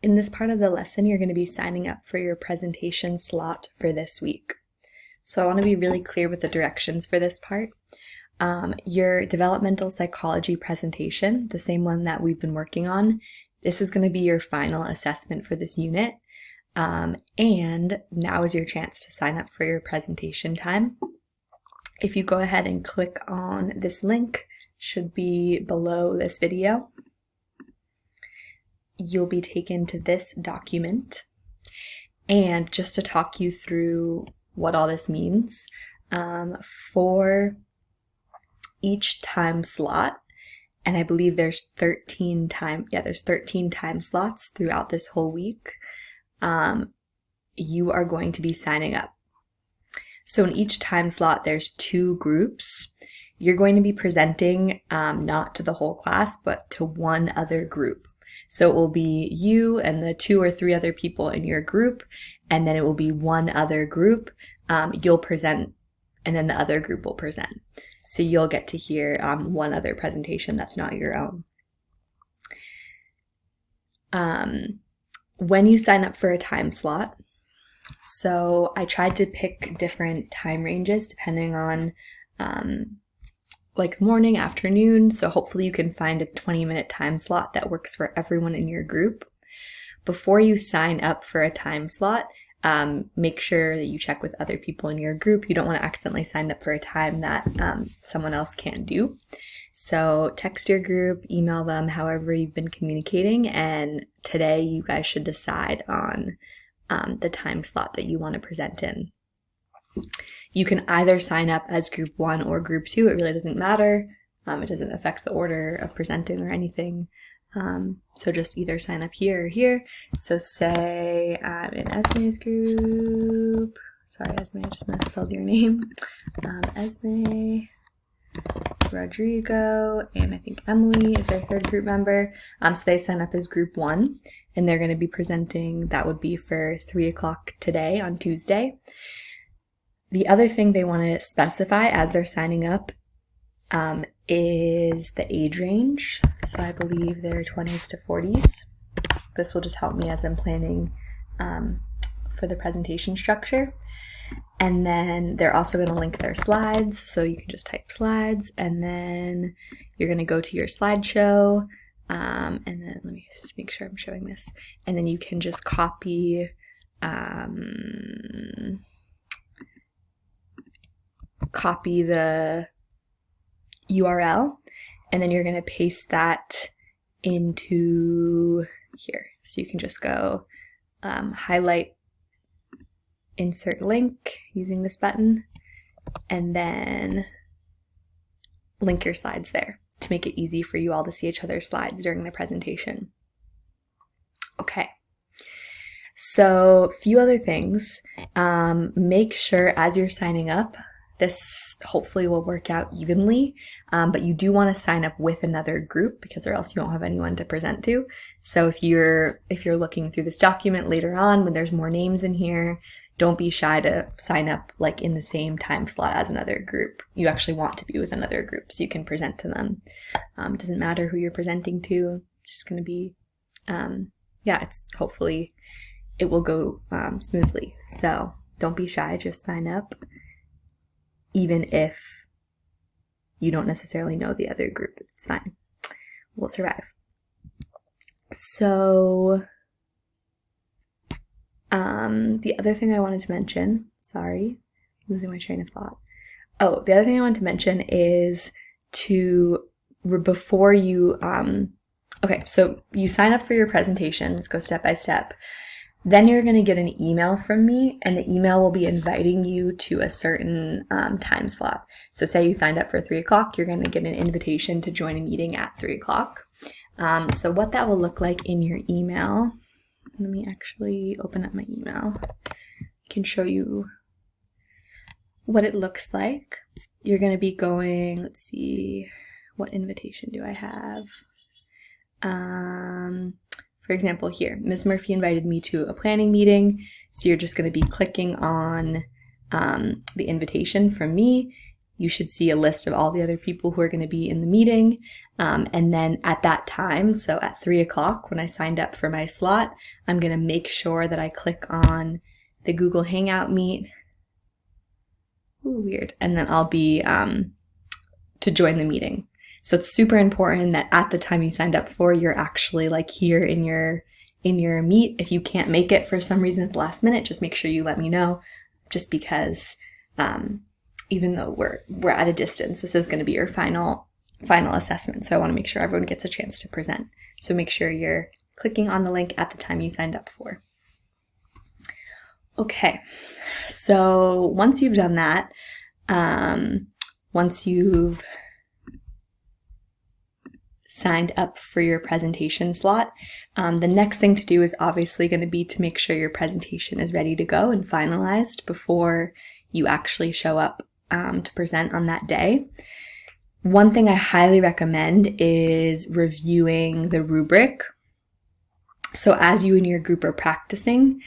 In this part of the lesson, you're going to be signing up for your presentation slot for this week. So I want to be really clear with the directions for this part. Your developmental psychology presentation, the same one that we've been working on, this is going to be your final assessment for this unit. And now is your chance to sign up for your presentation time. If you go ahead and click on this link, should be below this video, you'll be taken to this document. And just to talk you through what all this means, for each time slot, and I believe there's 13 time slots throughout this whole week, you are going to be signing up. So in each time slot, there's 2 groups. You're going to be presenting not to the whole class, but to one other group. So it will be you and the 2 or 3 other people in your group, and then it will be one other group. You'll present, and then the other group will present. So you'll get to hear one other presentation that's not your own. When you sign up for a time slot, so I tried to pick different time ranges depending on like morning, afternoon, so hopefully you can find a 20-minute time slot that works for everyone in your group. Before you sign up for a time slot, make sure that you check with other people in your group. You don't want to accidentally sign up for a time that someone else can't do. So text your group, email them, however you've been communicating, and today you guys should decide on the time slot that you want to present in. You can either sign up as group 1 or group 2. It really doesn't matter. It doesn't affect the order of presenting or anything. So just either sign up here or here. So say I'm in Esme's group. Sorry, Esme, I just misspelled your name. Esme, Rodrigo, and I think Emily is their 3rd group member. So they sign up as group 1, and they're going to be presenting. That would be for 3 o'clock today on Tuesday. The other thing they want to specify as they're signing up is the age range. So I believe they're 20s to 40s. This will just help me as I'm planning for the presentation structure. And then they're also going to link their slides. So you can just type slides, and then you're going to go to your slideshow. And then let me just make sure I'm showing this. And then you can just copy the URL, and then you're going to paste that into here. So you can just go highlight insert link using this button, and then link your slides there to make it easy for you all to see each other's slides during the presentation. Okay. So a few other things. Make sure as you're signing up, this hopefully will work out evenly, but you do want to sign up with another group because or else you won't have anyone to present to. So if you're looking through this document later on when there's more names in here, don't be shy to sign up like in the same time slot as another group. You actually want to be with another group so you can present to them. It doesn't matter who you're presenting to. It's just going to be, it's hopefully it will go smoothly. So don't be shy, just sign up. Even if you don't necessarily know the other group, it's fine. We'll survive. So, the other thing I wanted to mention, sorry, losing my train of thought. Oh, the other thing I wanted to mention is before you, okay, so you sign up for your presentation. Let's go step by step. Then you're going to get an email from me, and the email will be inviting you to a certain time slot. So say you signed up for 3 o'clock, you're going to get an invitation to join a meeting at 3 o'clock. So what that will look like in your email, let me actually open up my email. I can show you what it looks like. You're going to be going, let's see, what invitation do I have? For example, here, Ms. Murphy invited me to a planning meeting. So you're just going to be clicking on the invitation from me, you should see a list of all the other people who are going to be in the meeting. And then at that time, so at 3 o'clock when I signed up for my slot, I'm going to make sure that I click on the Google Hangout Meet. Ooh, weird. And then I'll be to join the meeting. So it's super important that at the time you signed up for, you're actually like here in your meet. If you can't make it for some reason at the last minute, just make sure you let me know, just because even though we're at a distance, this is going to be your final assessment. So I want to make sure everyone gets a chance to present. So make sure you're clicking on the link at the time you signed up for. Okay, so once you've done that, once you've signed up for your presentation slot, the next thing to do is obviously going to be to make sure your presentation is ready to go and finalized before you actually show up to present on that day. One thing I highly recommend is reviewing the rubric. So as you and your group are practicing,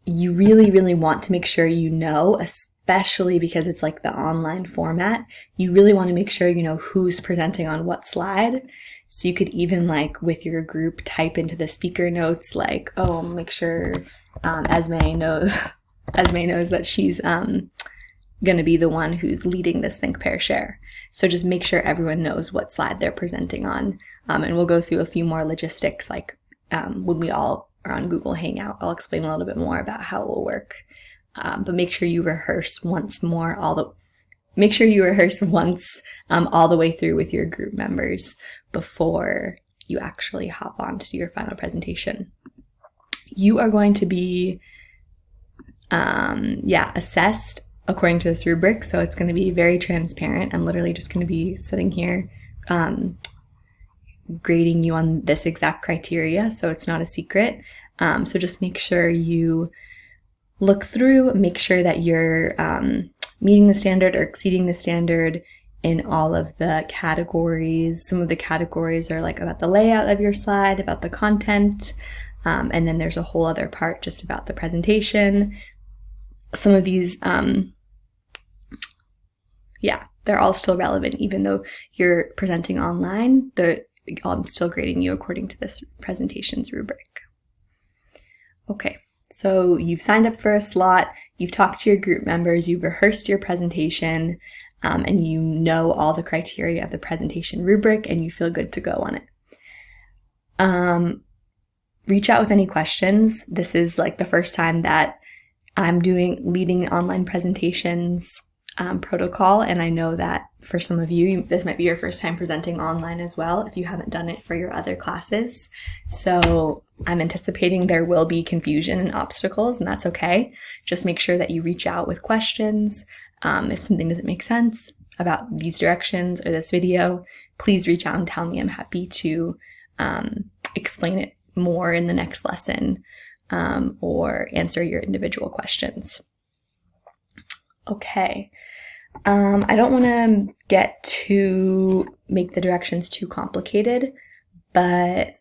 you really, really want to make sure you know, especially because it's like the online format, you really want to make sure you know who's presenting on what slide. So you could even like with your group type into the speaker notes like, oh, make sure Esme knows that she's going to be the one who's leading this Think, Pair, Share. So just make sure everyone knows what slide they're presenting on. And we'll go through a few more logistics like when we all are on Google Hangout. I'll explain a little bit more about how it will work. But make sure you rehearse once all the way through with your group members before you actually hop on to do your final presentation. You are going to be assessed according to this rubric, so it's going to be very transparent. I'm literally just going to be sitting here grading you on this exact criteria, so it's not a secret. So just make sure you look through, make sure that you're meeting the standard or exceeding the standard in all of the categories. Some of the categories are like about the layout of your slide, about the content, and then there's a whole other part just about the presentation. Some of these, they're all still relevant, even though you're presenting online. I'm still grading you according to this presentations rubric. Okay, so you've signed up for a slot, you've talked to your group members, you've rehearsed your presentation, and you know all the criteria of the presentation rubric, and you feel good to go on it. Reach out with any questions. This is like the first time that I'm leading online presentations protocol, and I know that for some of you, this might be your first time presenting online as well if you haven't done it for your other classes. So I'm anticipating there will be confusion and obstacles, and that's okay. Just make sure that you reach out with questions. If something doesn't make sense about these directions or this video, please reach out and tell me. I'm happy to explain it more in the next lesson or answer your individual questions. Okay. I don't want to make the directions too complicated, but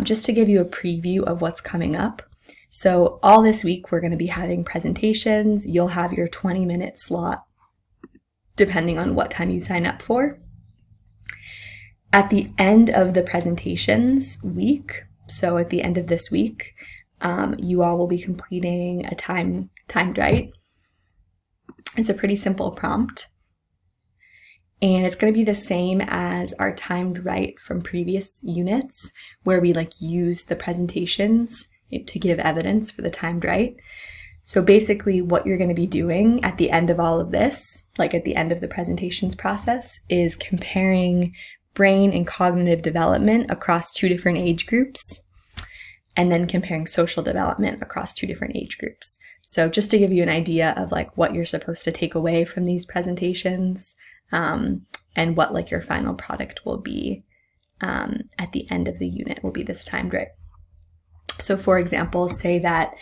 just to give you a preview of what's coming up. So all this week, we're going to be having presentations. You'll have your 20-minute slot, depending on what time you sign up for. At the end of the presentations week, so at the end of this week, you all will be completing a timed write. It's a pretty simple prompt, and it's going to be the same as our timed write from previous units, where we use the presentations to give evidence for the timed write. So basically what you're going to be doing at the end of all of this, at the end of the presentations process, is comparing brain and cognitive development across 2 different age groups, and then comparing social development across 2 different age groups. So just to give you an idea of what you're supposed to take away from these presentations, and what your final product will be at the end of the unit will be this timed write. So for example, say that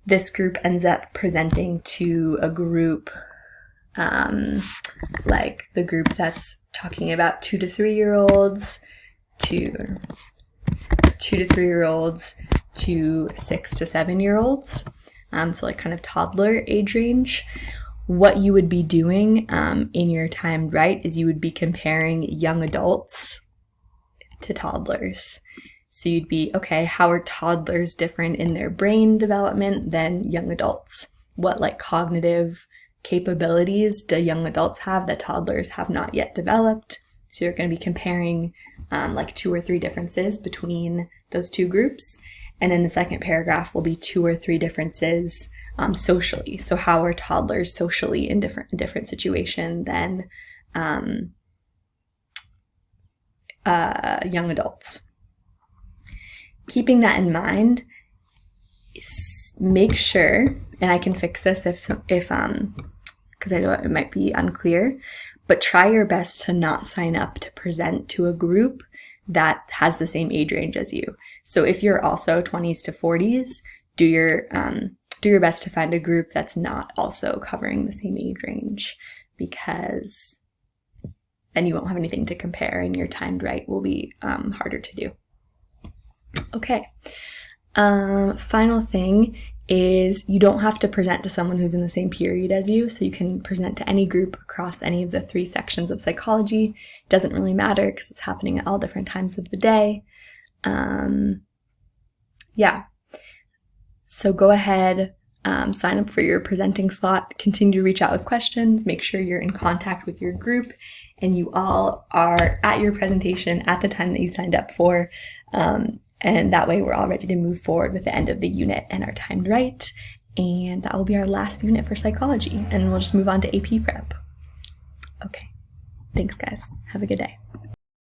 this group ends up presenting to a group, like the group that's talking about 2 to 3-year-olds, to 6 to 7-year-olds. So kind of toddler age range. what you would be doing in your timed right is you would be comparing young adults to toddlers. So you'd be, okay, how are toddlers different in their brain development than young adults? What like cognitive capabilities do young adults have that toddlers have not yet developed? So you're going to be comparing like 2 or 3 differences between those two groups. And then the second paragraph will be 2 or 3 differences socially. So how are toddlers socially in different situation than young adults? Keeping that in mind, make sure, and I can fix this if because I know it might be unclear, but try your best to not sign up to present to a group that has the same age range as you. So if you're also 20s to 40s, do your best to find a group that's not also covering the same age range, because then you won't have anything to compare and your timed right will be harder to do. Okay. Final thing is you don't have to present to someone who's in the same period as you, so you can present to any group across any of the 3 sections of psychology. It doesn't really matter because it's happening at all different times of the day. Yeah. So go ahead, sign up for your presenting slot, continue to reach out with questions, make sure you're in contact with your group, and you all are at your presentation at the time that you signed up for. And that way we're all ready to move forward with the end of the unit and our timed right. And that will be our last unit for psychology. And we'll just move on to AP prep. Okay. Thanks, guys. Have a good day.